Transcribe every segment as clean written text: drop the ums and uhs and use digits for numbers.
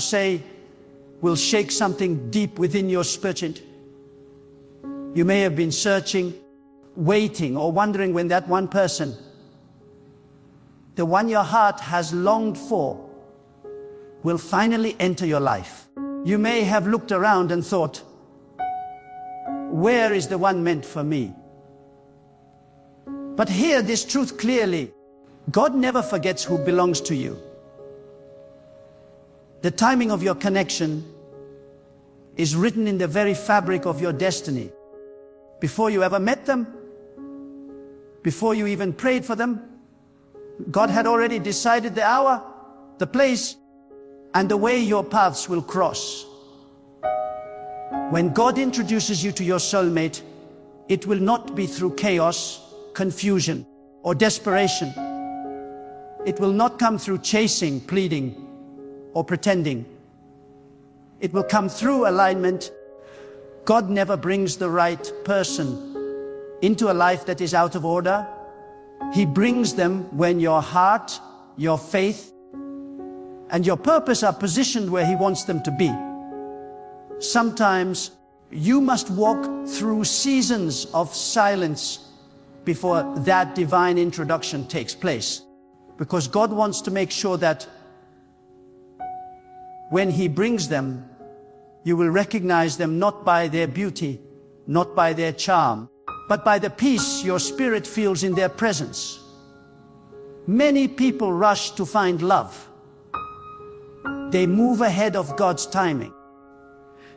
say will shake something deep within your spirit. You may have been searching, waiting, or wondering when that one person, the one your heart has longed for, will finally enter your life. You may have looked around and thought, where is the one meant for me? But hear this truth clearly. God never forgets who belongs to you. The timing of your connection is written in the very fabric of your destiny. Before you ever met them, before you even prayed for them, God had already decided the hour, the place, and the way your paths will cross. When God introduces you to your soulmate, it will not be through chaos, confusion, or desperation. It will not come through chasing, pleading, or pretending. It will come through alignment. God never brings the right person into a life that is out of order. He brings them when your heart, your faith, and your purpose are positioned where He wants them to be. Sometimes you must walk through seasons of silence before that divine introduction takes place. Because God wants to make sure that when He brings them, you will recognize them not by their beauty, not by their charm, but by the peace your spirit feels in their presence. Many people rush to find love. They move ahead of God's timing.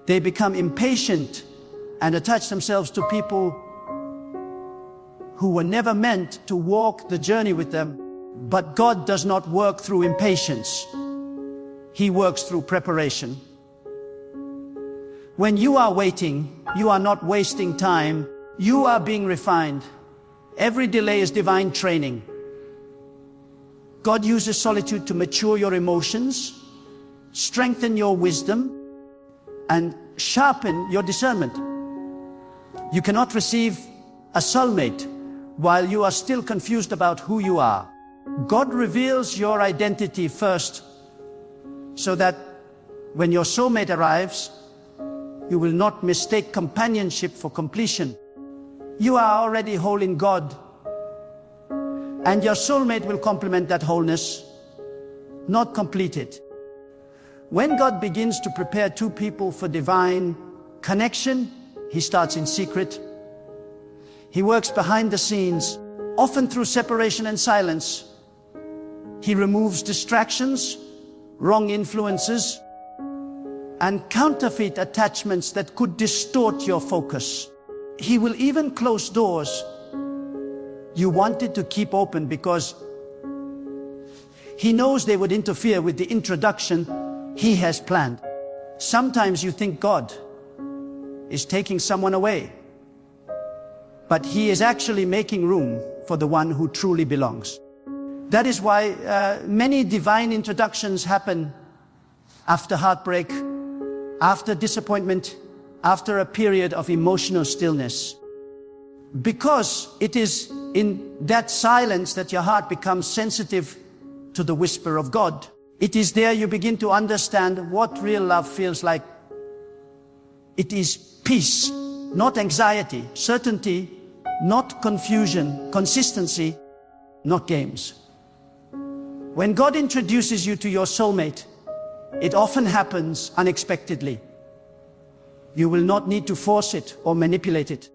They become impatient and attach themselves to people who were never meant to walk the journey with them. But God does not work through impatience. He works through preparation. When you are waiting, you are not wasting time. You are being refined. Every delay is divine training. God uses solitude to mature your emotions, strengthen your wisdom, and sharpen your discernment. You cannot receive a soulmate while you are still confused about who you are. God reveals your identity first, so that when your soulmate arrives, you will not mistake companionship for completion. You are already whole in God, and your soulmate will complement that wholeness, not complete it. When God begins to prepare two people for divine connection, He starts in secret. He works behind the scenes, often through separation and silence. He removes distractions, wrong influences, and counterfeit attachments that could distort your focus. He will even close doors you wanted to keep open because He knows they would interfere with the introduction He has planned. Sometimes you think God is taking someone away, but He is actually making room for the one who truly belongs. That is why many divine introductions happen after heartbreak, after disappointment, after a period of emotional stillness. Because it is in that silence that your heart becomes sensitive to the whisper of God. It is there you begin to understand what real love feels like. It is peace, not anxiety, certainty, not confusion, consistency, not games. When God introduces you to your soulmate, it often happens unexpectedly. You will not need to force it or manipulate it.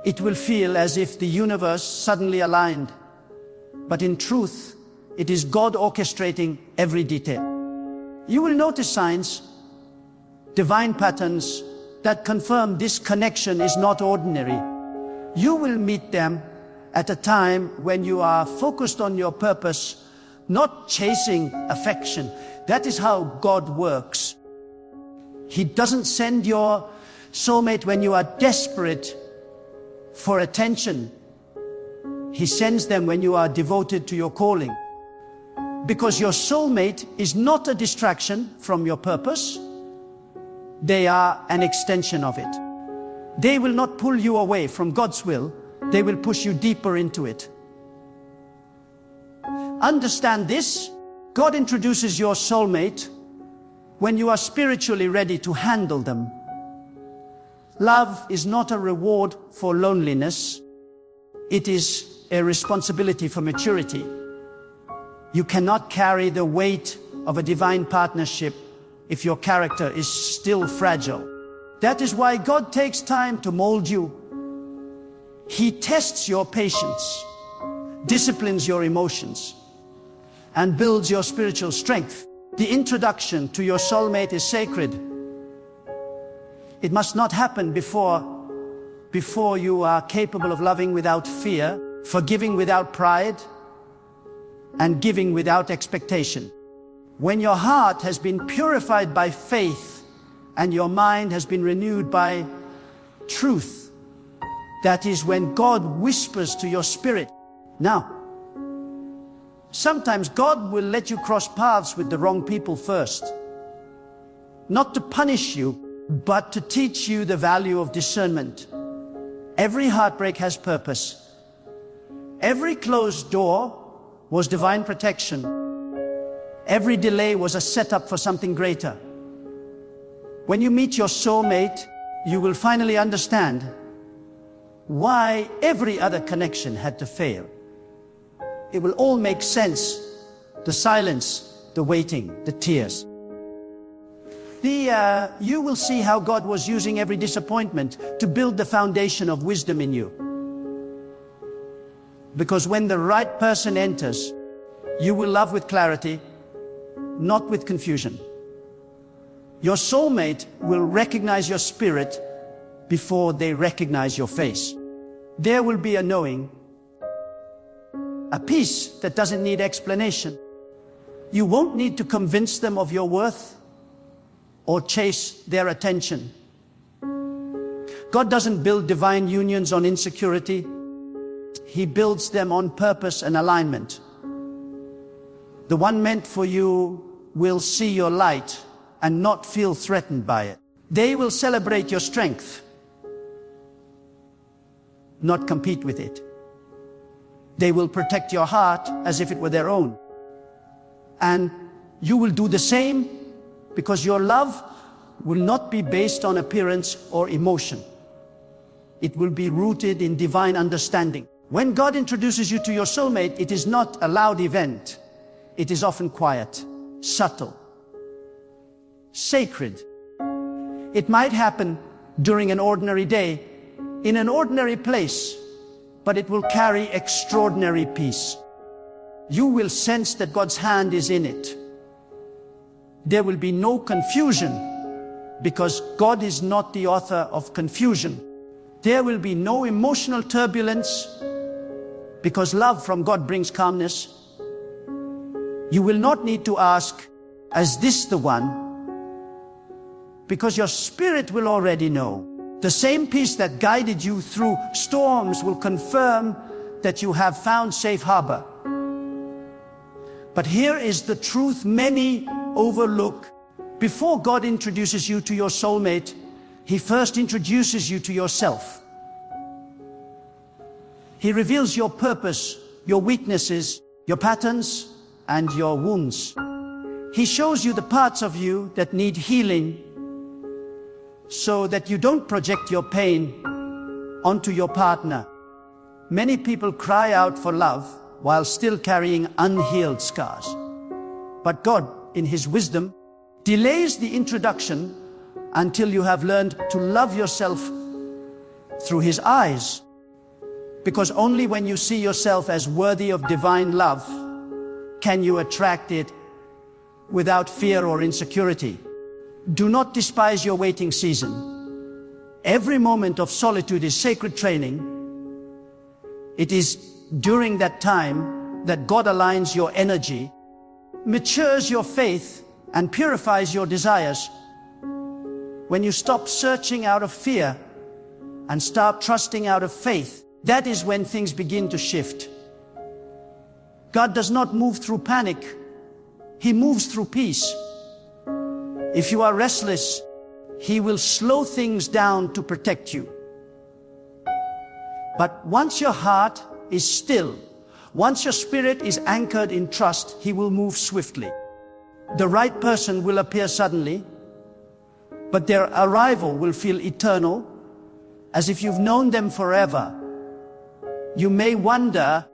It will feel as if the universe suddenly aligned. But in truth, it is God orchestrating every detail. You will notice signs, divine patterns that confirm this connection is not ordinary. You will meet them at a time when you are focused on your purpose, not chasing affection. That is how God works. He doesn't send your soulmate when you are desperate for attention. He sends them when you are devoted to your calling. Because your soulmate is not a distraction from your purpose. They are an extension of it. They will not pull you away from God's will. They will push you deeper into it. Understand this. God introduces your soulmate when you are spiritually ready to handle them. Love is not a reward for loneliness. It is a responsibility for maturity. You cannot carry the weight of a divine partnership if your character is still fragile. That is why God takes time to mold you. He tests your patience, disciplines your emotions, and builds your spiritual strength. The introduction to your soulmate is sacred. It must not happen before you are capable of loving without fear, forgiving without pride, and giving without expectation. When your heart has been purified by faith and your mind has been renewed by truth, that is when God whispers to your spirit. Now, sometimes God will let you cross paths with the wrong people first. Not to punish you, but to teach you the value of discernment. Every heartbreak has purpose. Every closed door was divine protection. Every delay was a setup for something greater. When you meet your soulmate, you will finally understand why every other connection had to fail. It will all make sense. The silence, the waiting, the tears. You will see how God was using every disappointment to build the foundation of wisdom in you. Because when the right person enters, you will love with clarity, not with confusion. Your soulmate will recognize your spirit before they recognize your face. There will be a knowing, a peace that doesn't need explanation. You won't need to convince them of your worth or chase their attention. God doesn't build divine unions on insecurity. He builds them on purpose and alignment. The one meant for you will see your light and not feel threatened by it. They will celebrate your strength, not compete with it. They will protect your heart as if it were their own. And you will do the same, because your love will not be based on appearance or emotion. It will be rooted in divine understanding. When God introduces you to your soulmate, it is not a loud event. It is often quiet, subtle, sacred. It might happen during an ordinary day, in an ordinary place, but it will carry extraordinary peace. You will sense that God's hand is in it. There will be no confusion, because God is not the author of confusion. There will be no emotional turbulence, because love from God brings calmness. You will not need to ask, is this the one? Because your spirit will already know. The same peace that guided you through storms will confirm that you have found safe harbor. But here is the truth many overlook. Before God introduces you to your soulmate, He first introduces you to yourself. He reveals your purpose, your weaknesses, your patterns, and your wounds. He shows you the parts of you that need healing, so that you don't project your pain onto your partner. Many people cry out for love while still carrying unhealed scars. But God, in His wisdom, delays the introduction until you have learned to love yourself through His eyes. Because only when you see yourself as worthy of divine love can you attract it without fear or insecurity. Do not despise your waiting season. Every moment of solitude is sacred training. It is during that time that God aligns your energy, matures your faith, and purifies your desires. When you stop searching out of fear and start trusting out of faith, that is when things begin to shift. God does not move through panic. He moves through peace. If you are restless, He will slow things down to protect you. But once your heart is still, once your spirit is anchored in trust, He will move swiftly. The right person will appear suddenly, but their arrival will feel eternal, as if you've known them forever. You may wonder,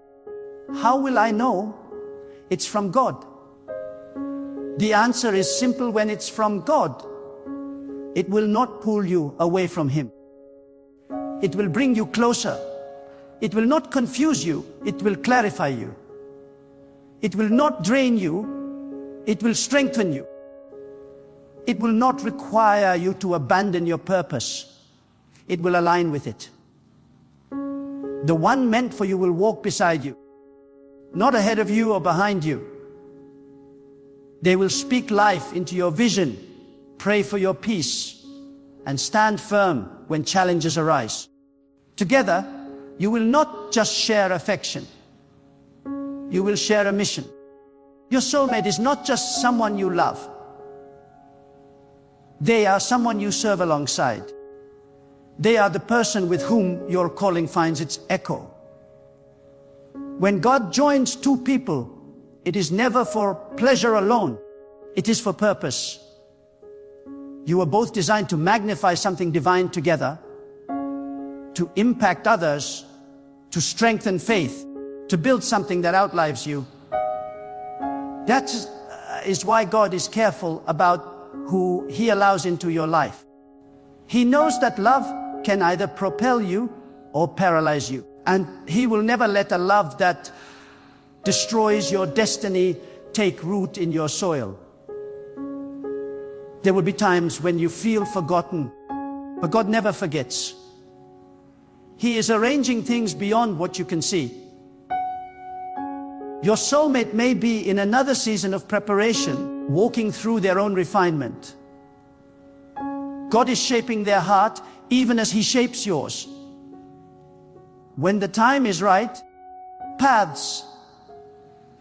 how will I know? It's from God. The answer is simple: when it's from God, it will not pull you away from Him. It will bring you closer. It will not confuse you, it will clarify you. It will not drain you, it will strengthen you. It will not require you to abandon your purpose. It will align with it. The one meant for you will walk beside you, not ahead of you or behind you. They will speak life into your vision, pray for your peace, and stand firm when challenges arise. Together, you will not just share affection. You will share a mission. Your soulmate is not just someone you love. They are someone you serve alongside. They are the person with whom your calling finds its echo. When God joins two people, it is never for pleasure alone. It is for purpose. You are both designed to magnify something divine together, to impact others, to strengthen faith, to build something that outlives you. That is why God is careful about who He allows into your life. He knows that love can either propel you or paralyze you. And He will never let a love that destroys your destiny take root in your soil. There will be times when you feel forgotten, but God never forgets. He is arranging things beyond what you can see. Your soulmate may be in another season of preparation, walking through their own refinement. God is shaping their heart even as He shapes yours. When the time is right, paths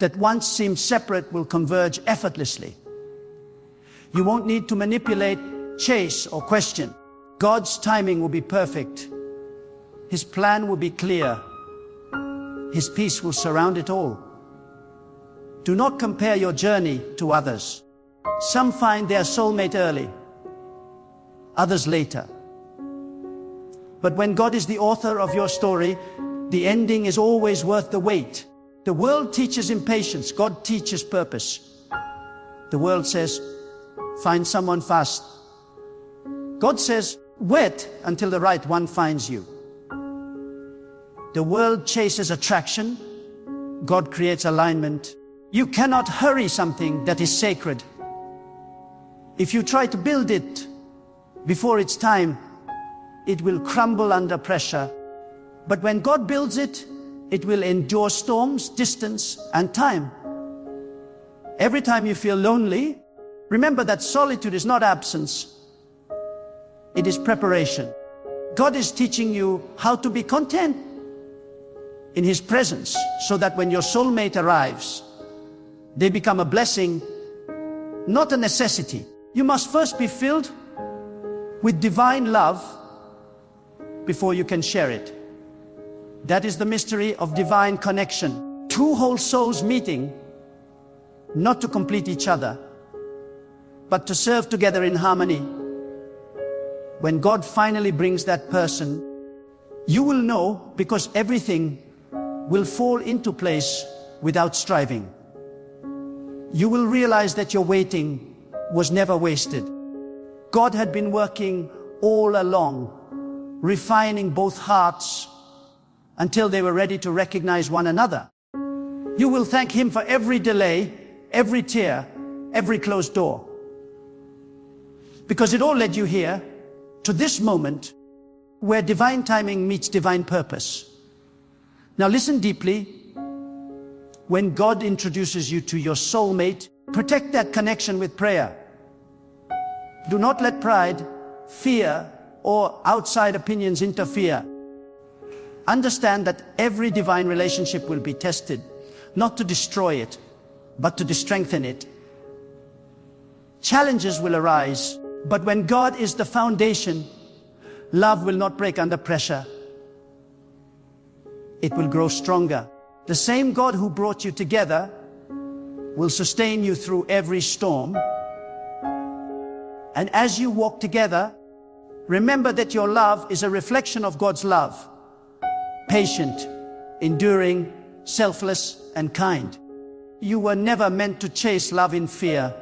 that once seemed separate will converge effortlessly. You won't need to manipulate, chase, or question. God's timing will be perfect. His plan will be clear. His peace will surround it all. Do not compare your journey to others. Some find their soulmate early, others later. But when God is the author of your story, the ending is always worth the wait. The world teaches impatience, God teaches purpose. The world says, find someone fast. God says, wait until the right one finds you. The world chases attraction, God creates alignment. You cannot hurry something that is sacred. If you try to build it before its time, it will crumble under pressure. But when God builds it, it will endure storms, distance, and time. Every time you feel lonely, remember that solitude is not absence. It is preparation. God is teaching you how to be content in His presence, so that when your soulmate arrives, they become a blessing, not a necessity. You must first be filled with divine love before you can share it. That is the mystery of divine connection. Two whole souls meeting, not to complete each other, but to serve together in harmony. When God finally brings that person, you will know, because everything will fall into place without striving. You will realize that your waiting was never wasted. God had been working all along, refining both hearts until they were ready to recognize one another. You will thank Him for every delay, every tear, every closed door. Because it all led you here, to this moment, where divine timing meets divine purpose. Now listen deeply. When God introduces you to your soulmate, protect that connection with prayer. Do not let pride, fear, or outside opinions interfere. Understand that every divine relationship will be tested, not to destroy it, but to strengthen it. Challenges will arise, but when God is the foundation, love will not break under pressure. It will grow stronger. The same God who brought you together will sustain you through every storm. And as you walk together, remember that your love is a reflection of God's love. Patient, enduring, selfless, and kind. You were never meant to chase love in fear.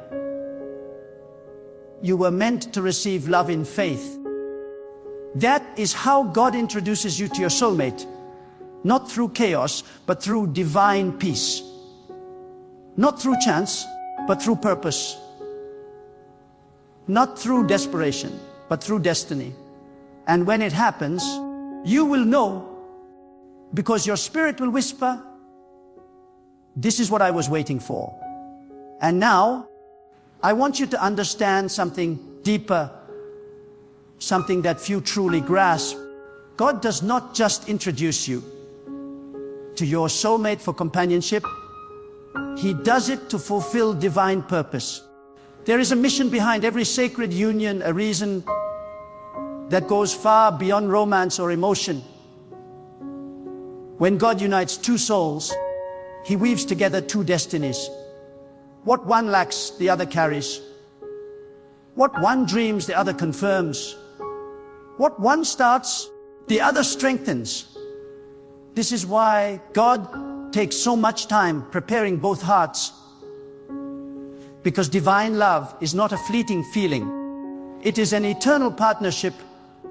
You were meant to receive love in faith. That is how God introduces you to your soulmate. Not through chaos, but through divine peace. Not through chance, but through purpose. Not through desperation, but through destiny. And when it happens, you will know, because your spirit will whisper, "This is what I was waiting for." And now, I want you to understand something deeper, something that few truly grasp. God does not just introduce you to your soulmate for companionship. He does it to fulfill divine purpose. There is a mission behind every sacred union, a reason that goes far beyond romance or emotion. When God unites two souls, He weaves together two destinies. What one lacks, the other carries. What one dreams, the other confirms. What one starts, the other strengthens. This is why God takes so much time preparing both hearts. Because divine love is not a fleeting feeling. It is an eternal partnership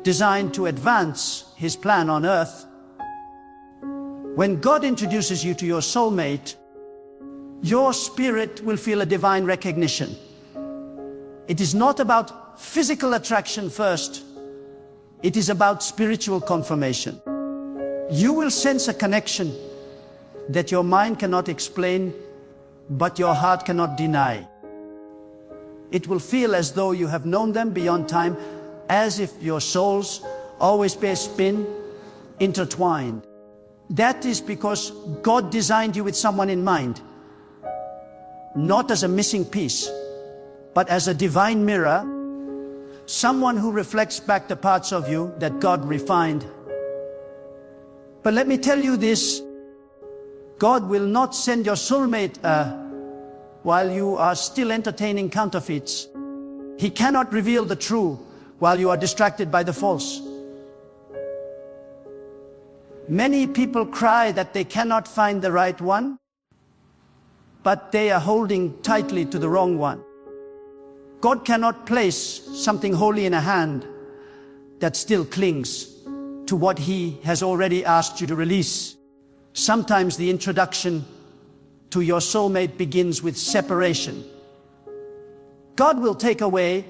designed to advance His plan on earth. When God introduces you to your soulmate, your spirit will feel a divine recognition. It is not about physical attraction first. It is about spiritual confirmation. You will sense a connection that your mind cannot explain, but your heart cannot deny. It will feel as though you have known them beyond time, as if your souls always been intertwined. That is because God designed you with someone in mind, not as a missing piece, but as a divine mirror, someone who reflects back the parts of you that God refined. But let me tell you this, God will not send your soulmate while you are still entertaining counterfeits. He cannot reveal the true while you are distracted by the false. Many people cry that they cannot find the right one, but they are holding tightly to the wrong one. God cannot place something holy in a hand that still clings to what He has already asked you to release. Sometimes the introduction to your soulmate begins with separation. God will take away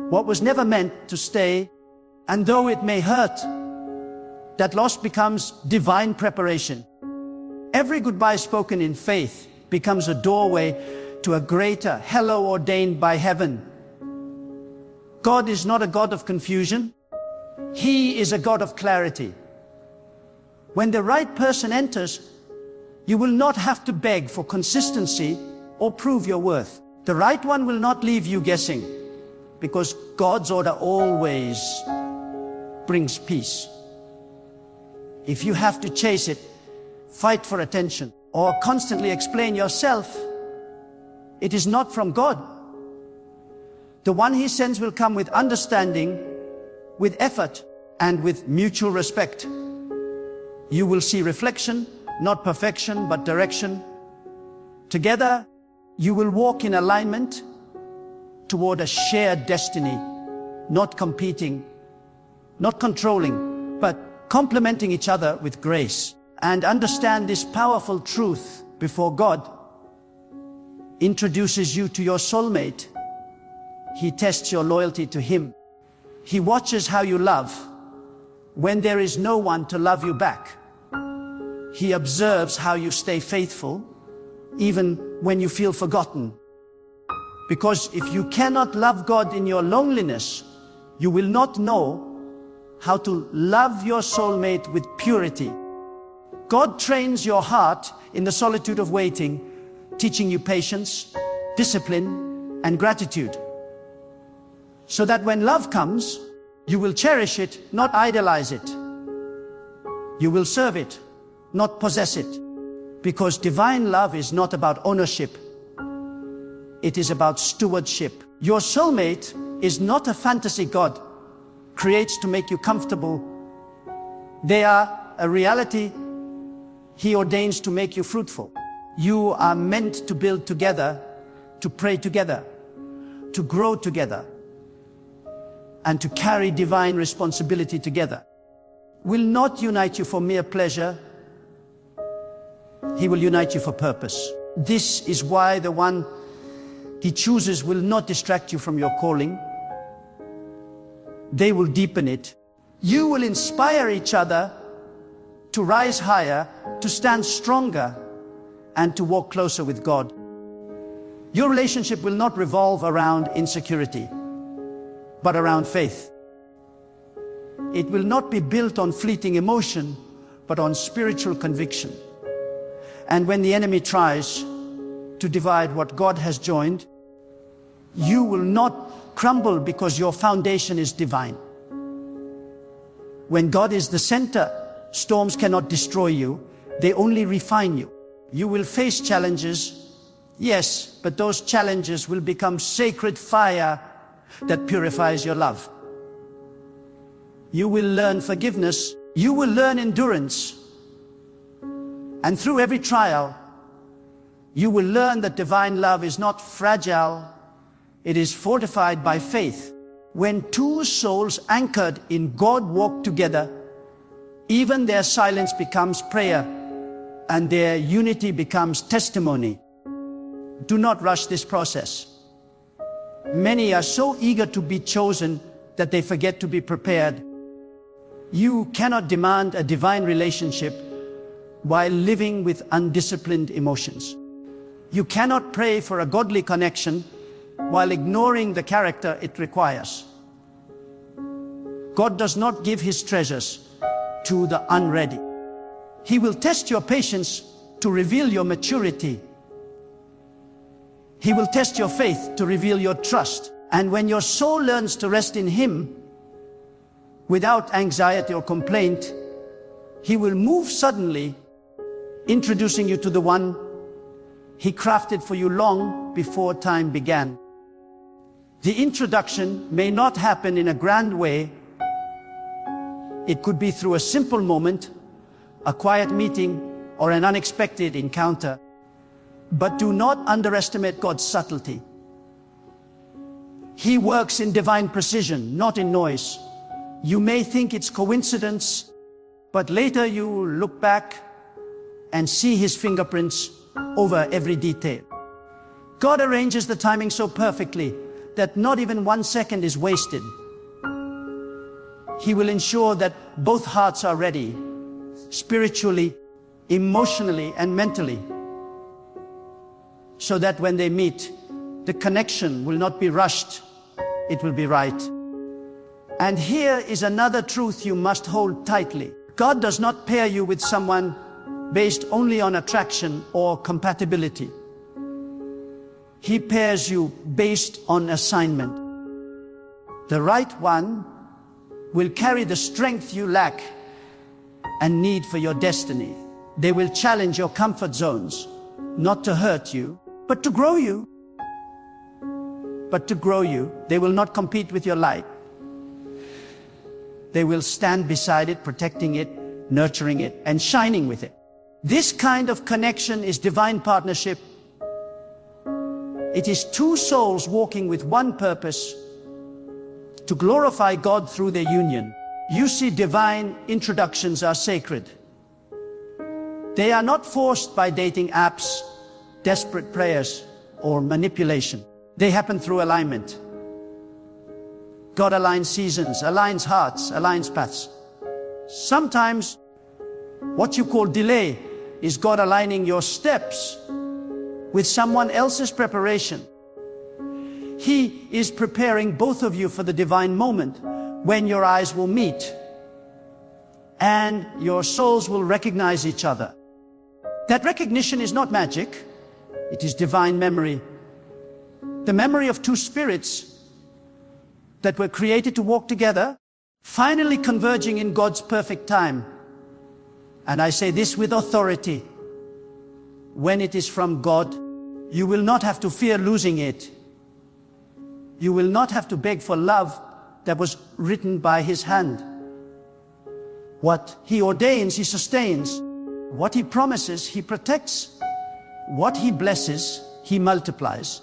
what was never meant to stay, and though it may hurt, that loss becomes divine preparation. Every goodbye spoken in faith becomes a doorway to a greater hello ordained by heaven. God is not a God of confusion. He is a God of clarity. When the right person enters, you will not have to beg for consistency or prove your worth. The right one will not leave you guessing, because God's order always brings peace. If you have to chase it, fight for attention, or constantly explain yourself, it is not from God. The one He sends will come with understanding, with effort, and with mutual respect. You will see reflection, not perfection, but direction. Together, you will walk in alignment toward a shared destiny, not competing, not controlling, but complementing each other with grace. And understand this powerful truth: before God introduces you to your soulmate, He tests your loyalty to Him. He watches how you love when there is no one to love you back. He observes how you stay faithful even when you feel forgotten. Because if you cannot love God in your loneliness, you will not know how to love your soulmate with purity. God trains your heart in the solitude of waiting, teaching you patience, discipline, and gratitude. So that when love comes, you will cherish it, not idolize it. You will serve it, not possess it. Because divine love is not about ownership. It is about stewardship. Your soulmate is not a fantasy God creates to make you comfortable. They are a reality He ordains to make you fruitful. You are meant to build together, to pray together, to grow together, and to carry divine responsibility together. Will not unite you for mere pleasure. He will unite you for purpose. This is why the one He chooses will not distract you from your calling. They will deepen it. You will inspire each other to rise higher, to stand stronger, and to walk closer with God. Your relationship will not revolve around insecurity, but around faith. It will not be built on fleeting emotion, but on spiritual conviction. And when the enemy tries to divide what God has joined, you will not crumble because your foundation is divine. When God is the center, storms cannot destroy you, they only refine you. You will face challenges, yes, but those challenges will become sacred fire that purifies your love. You will learn forgiveness, you will learn endurance, and through every trial, you will learn that divine love is not fragile, it is fortified by faith. When two souls anchored in God walk together, even their silence becomes prayer, and their unity becomes testimony. Do not rush this process. Many are so eager to be chosen that they forget to be prepared. You cannot demand a divine relationship while living with undisciplined emotions. You cannot pray for a godly connection while ignoring the character it requires. God does not give His treasures to the unready. He will test your patience to reveal your maturity. He will test your faith to reveal your trust. And when your soul learns to rest in Him without anxiety or complaint, He will move suddenly, introducing you to the one He crafted for you long before time began. The introduction may not happen in a grand way. It could be through a simple moment, a quiet meeting, or an unexpected encounter. But do not underestimate God's subtlety. He works in divine precision, not in noise. You may think it's coincidence, but later you look back and see His fingerprints over every detail. God arranges the timing so perfectly that not even 1 second is wasted. He will ensure that both hearts are ready, spiritually, emotionally, and mentally, so that when they meet, the connection will not be rushed, it will be right. And here is another truth you must hold tightly. God does not pair you with someone based only on attraction or compatibility. He pairs you based on assignment. The right one will carry the strength you lack and need for your destiny. They will challenge your comfort zones, not to hurt you, but to grow you. They will not compete with your light. They will stand beside it, protecting it, nurturing it, and shining with it. This kind of connection is divine partnership. It is two souls walking with one purpose, to glorify God through their union. You see, divine introductions are sacred. They are not forced by dating apps, desperate prayers, or manipulation. They happen through alignment. God aligns seasons, aligns hearts, aligns paths. Sometimes what you call delay is God aligning your steps with someone else's preparation. He is preparing both of you for the divine moment when your eyes will meet and your souls will recognize each other. That recognition is not magic, it is divine memory. The memory of two spirits that were created to walk together, finally converging in God's perfect time. And I say this with authority: when it is from God, You will not have to fear losing it. You will not have to beg for love that was written by His hand. What He ordains, He sustains. What He promises, He protects. What He blesses, He multiplies.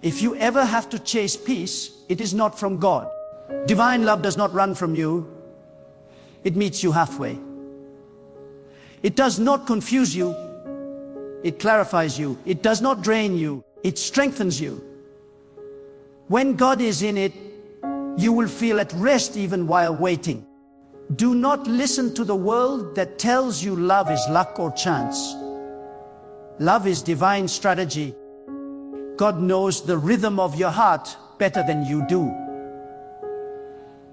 If you ever have to chase peace, it is not from God. Divine love does not run from you. It meets you halfway. It does not confuse you. It clarifies you. It does not drain you. It strengthens you. When God is in it, you will feel at rest even while waiting. Do not listen to the world that tells you love is luck or chance. Love is divine strategy. God knows the rhythm of your heart better than you do.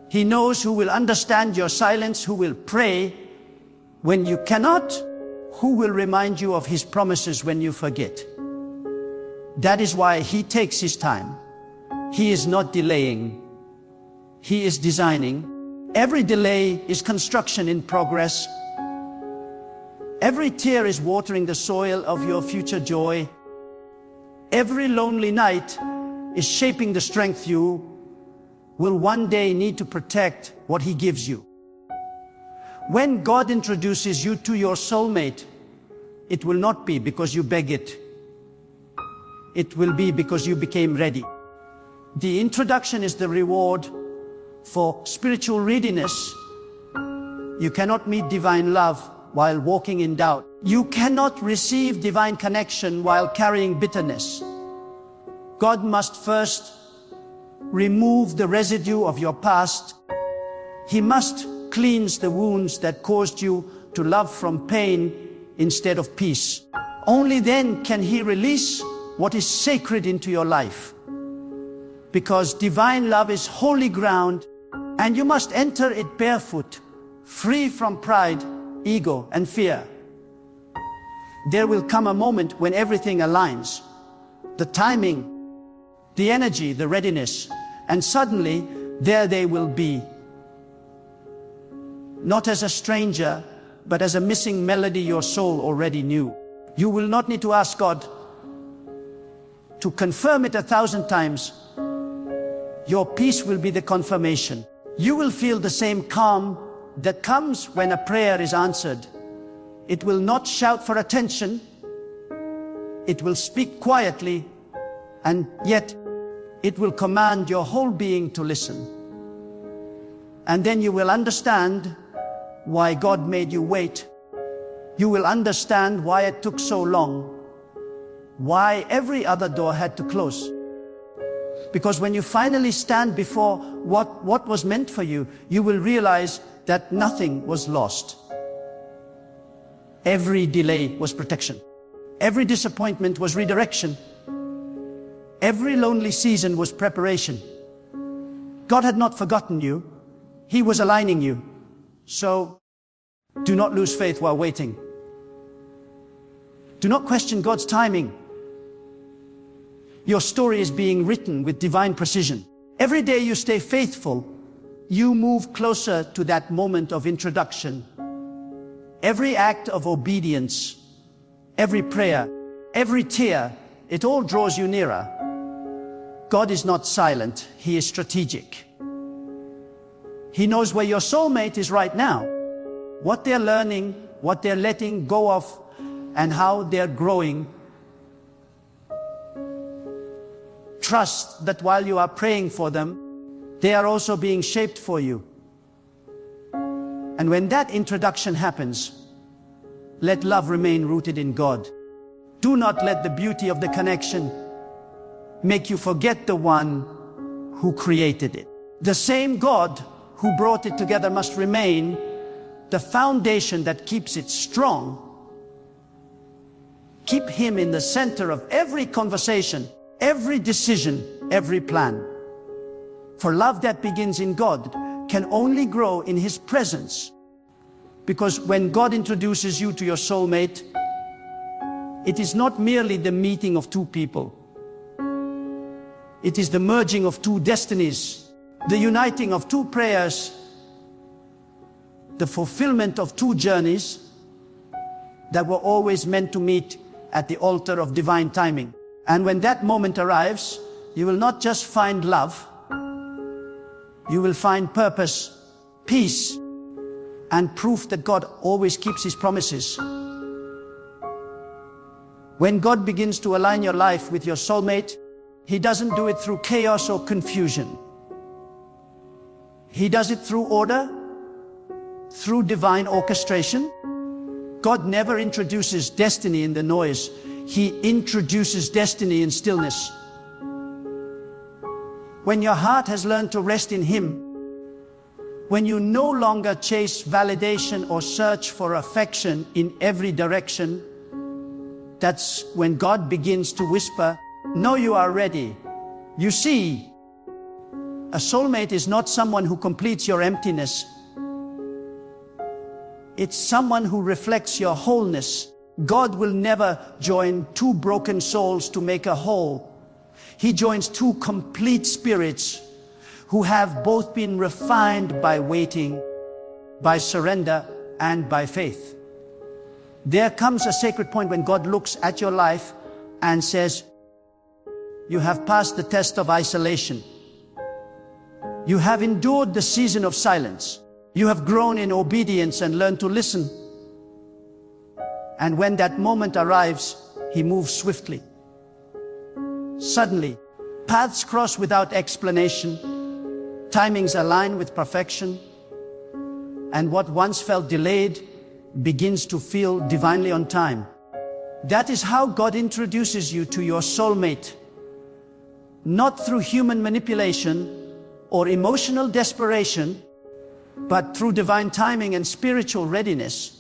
He knows who will understand your silence, who will pray when you cannot, who will remind you of His promises when you forget. That is why He takes His time. He is not delaying. He is designing. Every delay is construction in progress. Every tear is watering the soil of your future joy. Every lonely night is shaping the strength you will one day need to protect what He gives you. When God introduces you to your soulmate, it will not be because you beg it. It will be because you became ready. The introduction is the reward for spiritual readiness. You cannot meet divine love while walking in doubt. You cannot receive divine connection while carrying bitterness. God must first remove the residue of your past. He must cleanse the wounds that caused you to love from pain instead of peace. Only then can He release what is sacred into your life. Because divine love is holy ground, and you must enter it barefoot, free from pride, ego, and fear. There will come a moment when everything aligns. The timing, the energy, the readiness, and suddenly there they will be. Not as a stranger, but as a missing melody your soul already knew. You will not need to ask God to confirm it 1,000 times. Your peace will be the confirmation. You will feel the same calm that comes when a prayer is answered. It will not shout for attention. It will speak quietly, and yet it will command your whole being to listen. And then you will understand why God made you wait. You will understand why it took so long, why every other door had to close. Because when you finally stand before what was meant for you, you will realize that nothing was lost. Every delay was protection. Every disappointment was redirection. Every lonely season was preparation. God had not forgotten you. He was aligning you. So, do not lose faith while waiting. Do not question God's timing. Your story is being written with divine precision. Every day you stay faithful, you move closer to that moment of introduction. Every act of obedience, every prayer, every tear, it all draws you nearer. God is not silent, He is strategic. He knows where your soulmate is right now, what they're learning, what they're letting go of, and how they're growing. Trust that while you are praying for them, they are also being shaped for you. And when that introduction happens, let love remain rooted in God. Do not let the beauty of the connection make you forget the one who created it. The same God who brought it together must remain the foundation that keeps it strong. Keep Him in the center of every conversation, every decision, every plan. For love that begins in God can only grow in His presence. Because when God introduces you to your soulmate, it is not merely the meeting of two people. It is the merging of two destinies, the uniting of two prayers, the fulfillment of two journeys that were always meant to meet at the altar of divine timing. And when that moment arrives, you will not just find love, you will find purpose, peace, and proof that God always keeps His promises. When God begins to align your life with your soulmate, He doesn't do it through chaos or confusion. He does it through order, through divine orchestration. God never introduces destiny in the noise. He introduces destiny in stillness. When your heart has learned to rest in Him, when you no longer chase validation or search for affection in every direction, that's when God begins to whisper, "No, you are ready." You see, a soulmate is not someone who completes your emptiness. It's someone who reflects your wholeness. God will never join two broken souls to make a whole. He joins two complete spirits who have both been refined by waiting, by surrender, and by faith. There comes a sacred point when God looks at your life and says, "You have passed the test of isolation. You have endured the season of silence. You have grown in obedience and learned to listen." And when that moment arrives, He moves swiftly. Suddenly, paths cross without explanation, timings align with perfection, and what once felt delayed begins to feel divinely on time. That is how God introduces you to your soulmate. Not through human manipulation or emotional desperation, but through divine timing and spiritual readiness.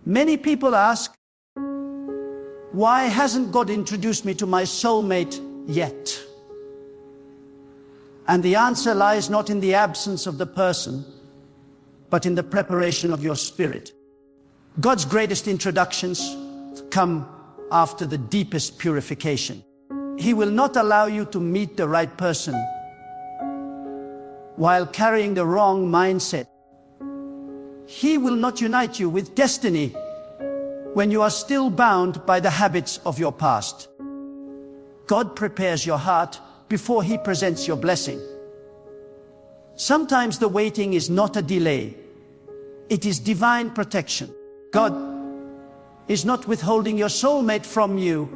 Many people ask, "Why hasn't God introduced me to my soulmate yet?" And the answer lies not in the absence of the person, but in the preparation of your spirit. God's greatest introductions come after the deepest purification. He will not allow you to meet the right person while carrying the wrong mindset. He will not unite you with destiny when you are still bound by the habits of your past. God prepares your heart before He presents your blessing. Sometimes the waiting is not a delay. It is divine protection. God is not withholding your soulmate from you.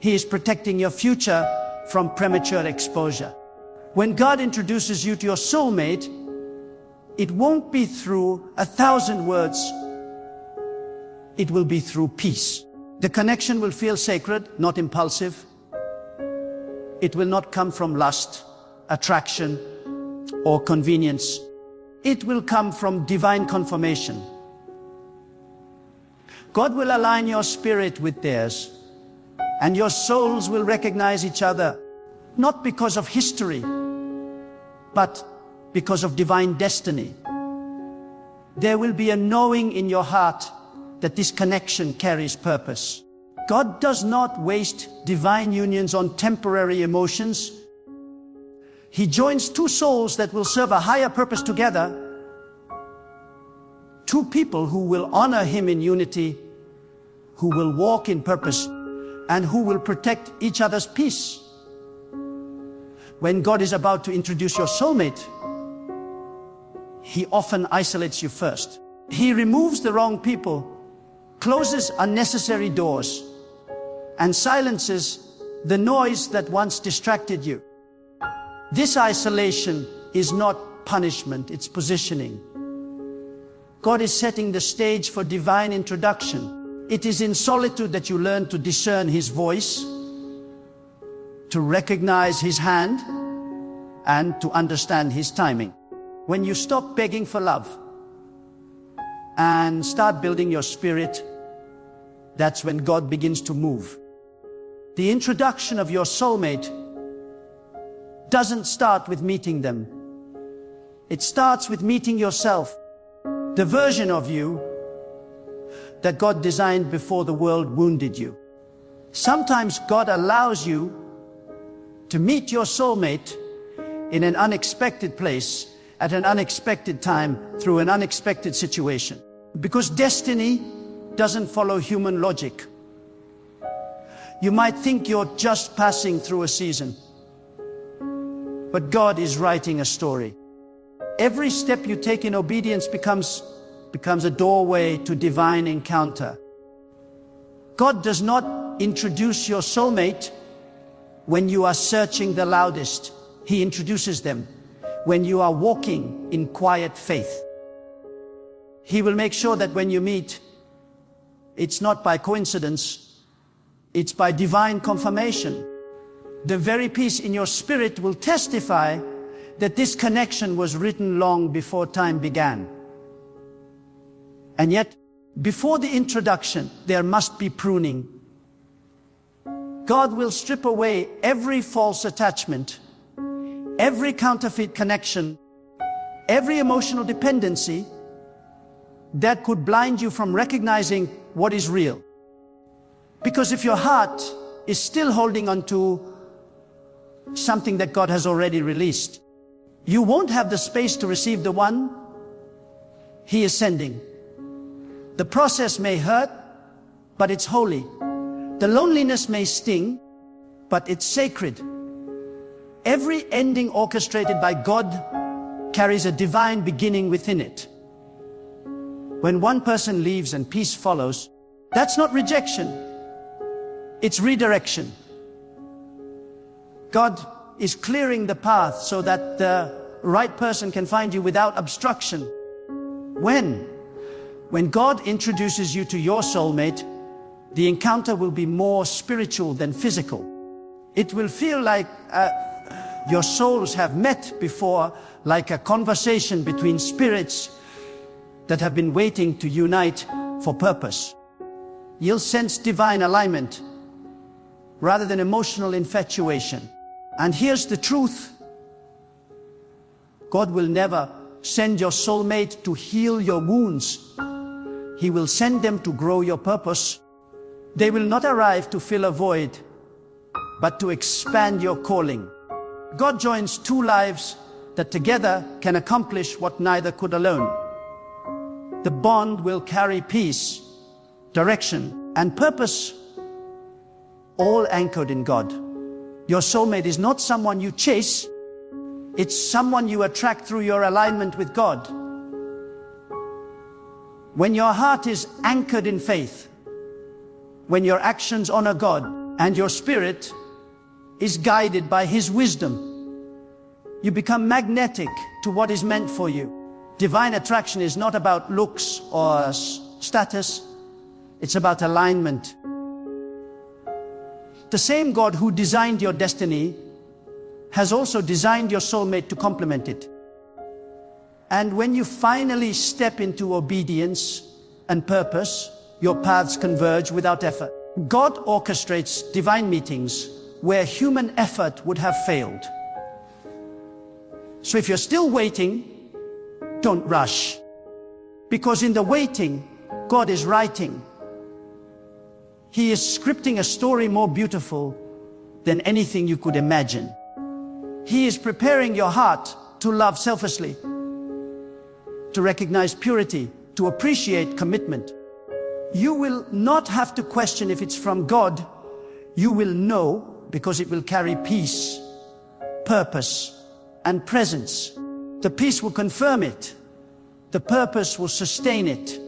He is protecting your future from premature exposure. When God introduces you to your soulmate, it won't be through 1,000 words. It will be through peace. The connection will feel sacred, not impulsive. It will not come from lust, attraction, or convenience. It will come from divine confirmation. God will align your spirit with theirs, and your souls will recognize each other, not because of history, but because of divine destiny. There will be a knowing in your heart that this connection carries purpose. God does not waste divine unions on temporary emotions. He joins two souls that will serve a higher purpose together. Two people who will honor Him in unity, who will walk in purpose, and who will protect each other's peace. When God is about to introduce your soulmate, He often isolates you first. He removes the wrong people, closes unnecessary doors, and silences the noise that once distracted you. This isolation is not punishment, it's positioning. God is setting the stage for divine introduction. It is in solitude that you learn to discern His voice, to recognize His hand, and to understand His timing. When you stop begging for love and start building your spirit, that's when God begins to move. The introduction of your soulmate doesn't start with meeting them. It starts with meeting yourself, the version of you that God designed before the world wounded you. Sometimes God allows you to meet your soulmate in an unexpected place, at an unexpected time, through an unexpected situation. Because destiny doesn't follow human logic. You might think you're just passing through a season, but God is writing a story. Every step you take in obedience becomes a doorway to divine encounter. God does not introduce your soulmate when you are searching the loudest. He introduces them when you are walking in quiet faith. He will make sure that when you meet, it's not by coincidence, it's by divine confirmation. The very peace in your spirit will testify that this connection was written long before time began. And yet, before the introduction, there must be pruning. God will strip away every false attachment, every counterfeit connection, every emotional dependency that could blind you from recognizing what is real. Because if your heart is still holding on to something that God has already released, you won't have the space to receive the one He is sending. The process may hurt, but it's holy. The loneliness may sting, but it's sacred. Every ending orchestrated by God carries a divine beginning within it. When one person leaves and peace follows, that's not rejection, it's redirection. God is clearing the path so that the right person can find you without obstruction. When God introduces you to your soulmate, the encounter will be more spiritual than physical. It will feel like your souls have met before, like a conversation between spirits that have been waiting to unite for purpose. You'll sense divine alignment rather than emotional infatuation. And here's the truth. God will never send your soulmate to heal your wounds. He will send them to grow your purpose. They will not arrive to fill a void, but to expand your calling. God joins two lives that together can accomplish what neither could alone. The bond will carry peace, direction, and purpose, all anchored in God. Your soulmate is not someone you chase, it's someone you attract through your alignment with God. When your heart is anchored in faith, when your actions honor God, and your spirit is guided by His wisdom, you become magnetic to what is meant for you. Divine attraction is not about looks or status, it's about alignment. The same God who designed your destiny has also designed your soulmate to complement it. And when you finally step into obedience and purpose, your paths converge without effort. God orchestrates divine meetings where human effort would have failed. So if you're still waiting, don't rush. Because in the waiting, God is writing. He is scripting a story more beautiful than anything you could imagine. He is preparing your heart to love selflessly, to recognize purity, to appreciate commitment. You will not have to question if it's from God. You will know because it will carry peace, purpose, and presence. The peace will confirm it. The purpose will sustain it.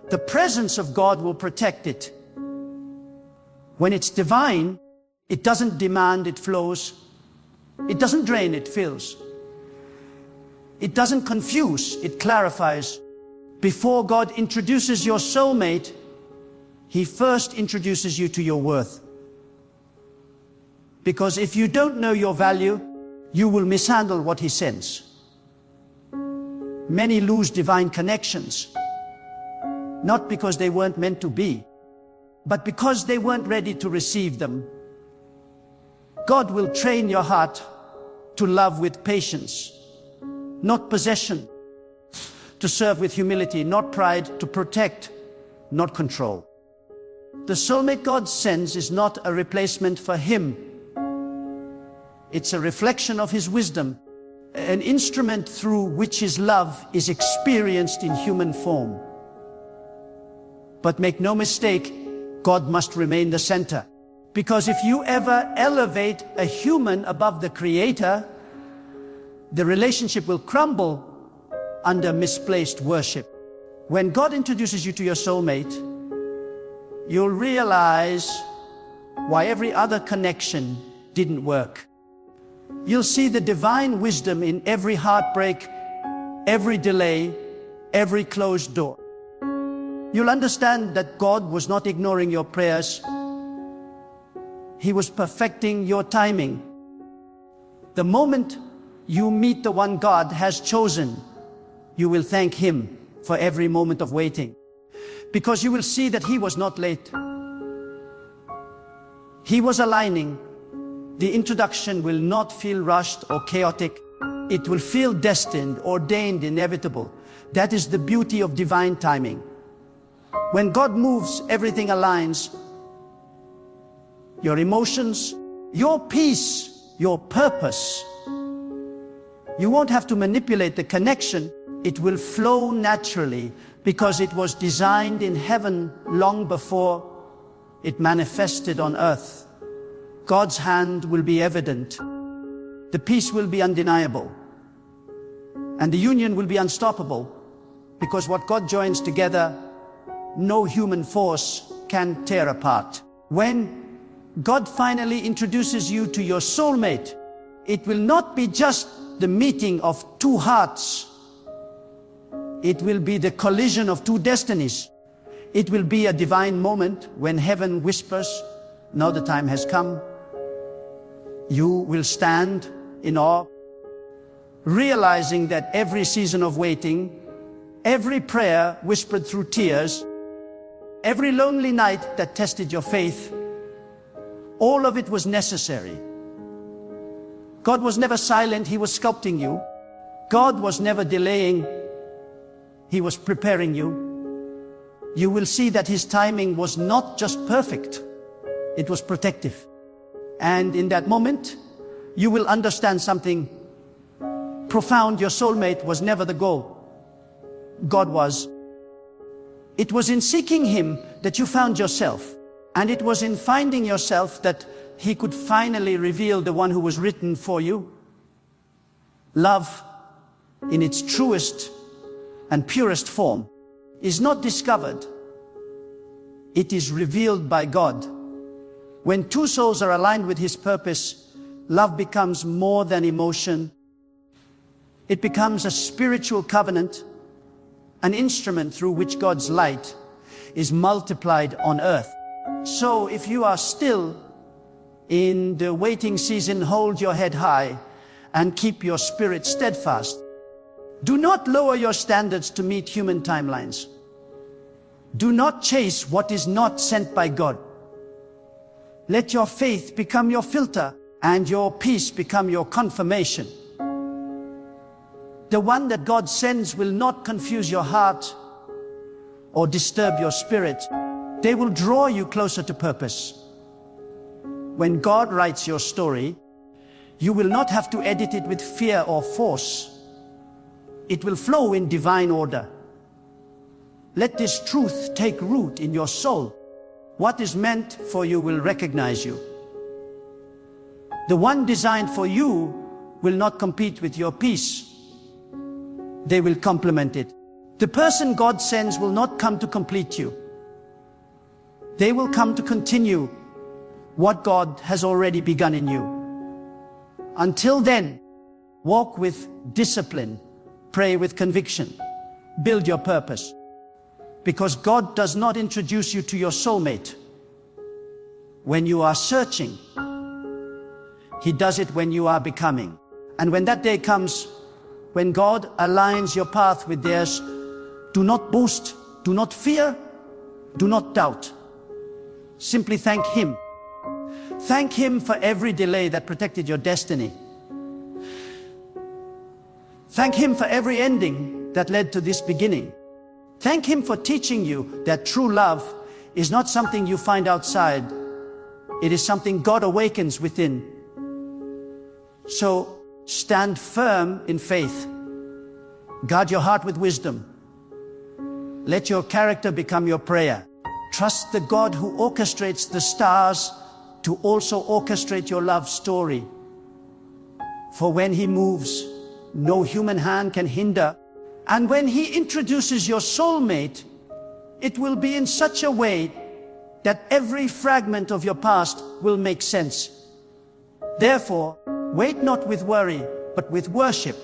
The presence of God will protect it. When it's divine, it doesn't demand, it flows. It doesn't drain, it fills. It doesn't confuse, it clarifies. Before God introduces your soulmate, He first introduces you to your worth. Because if you don't know your value, you will mishandle what He sends. Many lose divine connections, not because they weren't meant to be, but because they weren't ready to receive them. God will train your heart to love with patience, not possession, to serve with humility, not pride, to protect, not control. The soulmate God sends is not a replacement for Him. It's a reflection of His wisdom, an instrument through which His love is experienced in human form. But make no mistake, God must remain the center. Because if you ever elevate a human above the Creator, the relationship will crumble under misplaced worship. When God introduces you to your soulmate, you'll realize why every other connection didn't work. You'll see the divine wisdom in every heartbreak, every delay, every closed door. You'll understand that God was not ignoring your prayers. He was perfecting your timing. The moment you meet the one God has chosen, you will thank Him for every moment of waiting. Because you will see that He was not late. He was aligning. The introduction will not feel rushed or chaotic. It will feel destined, ordained, inevitable. That is the beauty of divine timing. When God moves, everything aligns. Your emotions, your peace, your purpose. You won't have to manipulate the connection. It will flow naturally because it was designed in heaven long before it manifested on earth. God's hand will be evident. The peace will be undeniable. And the union will be unstoppable, because what God joins together, no human force can tear apart. When God finally introduces you to your soulmate, it will not be just the meeting of two hearts. It will be the collision of two destinies. It will be a divine moment when heaven whispers, "Now the time has come." You will stand in awe, realizing that every season of waiting, every prayer whispered through tears, every lonely night that tested your faith, all of it was necessary. God was never silent, He was sculpting you. God was never delaying, He was preparing you. You will see that His timing was not just perfect, it was protective. And in that moment, you will understand something profound. Your soulmate was never the goal. God was. It was in seeking Him that you found yourself. And it was in finding yourself that He could finally reveal the one who was written for you. Love, in its truest and purest form, is not discovered. It is revealed by God. When two souls are aligned with His purpose, love becomes more than emotion. It becomes a spiritual covenant, an instrument through which God's light is multiplied on earth. So if you are still in the waiting season, hold your head high and keep your spirit steadfast. Do not lower your standards to meet human timelines. Do not chase what is not sent by God. Let your faith become your filter and your peace become your confirmation. The one that God sends will not confuse your heart or disturb your spirit. They will draw you closer to purpose. When God writes your story, you will not have to edit it with fear or force. It will flow in divine order. Let this truth take root in your soul. What is meant for you will recognize you. The one designed for you will not compete with your peace. They will complement it. The person God sends will not come to complete you. They will come to continue what God has already begun in you. Until then, walk with discipline, pray with conviction, build your purpose. Because God does not introduce you to your soulmate when you are searching. He does it when you are becoming. And when that day comes, when God aligns your path with theirs, do not boast, do not fear, do not doubt. Simply thank Him. Thank Him for every delay that protected your destiny. Thank Him for every ending that led to this beginning. Thank Him for teaching you that true love is not something you find outside. It is something God awakens within. So stand firm in faith. Guard your heart with wisdom. Let your character become your prayer. Trust the God who orchestrates the stars to also orchestrate your love story. For when He moves, no human hand can hinder. And when He introduces your soulmate, it will be in such a way that every fragment of your past will make sense. Therefore, wait not with worry, but with worship.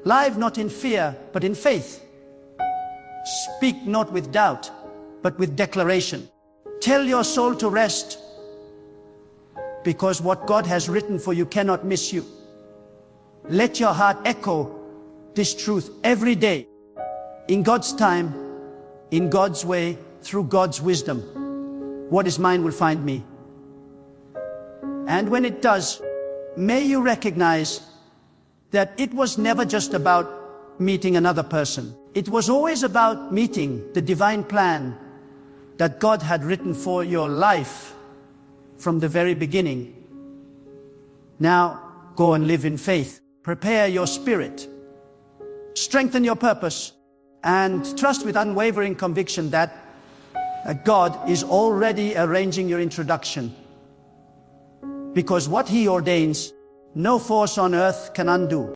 Live not in fear, but in faith. Speak not with doubt, but with declaration. Tell your soul to rest, because what God has written for you cannot miss you. Let your heart echo this truth every day. In God's time, in God's way, through God's wisdom. What is mine will find me. And when it does, may you recognize that it was never just about meeting another person. It was always about meeting the divine plan that God had written for your life from the very beginning. Now, go and live in faith. Prepare your spirit. Strengthen your purpose. And trust with unwavering conviction that God is already arranging your introduction. Because what He ordains, no force on earth can undo.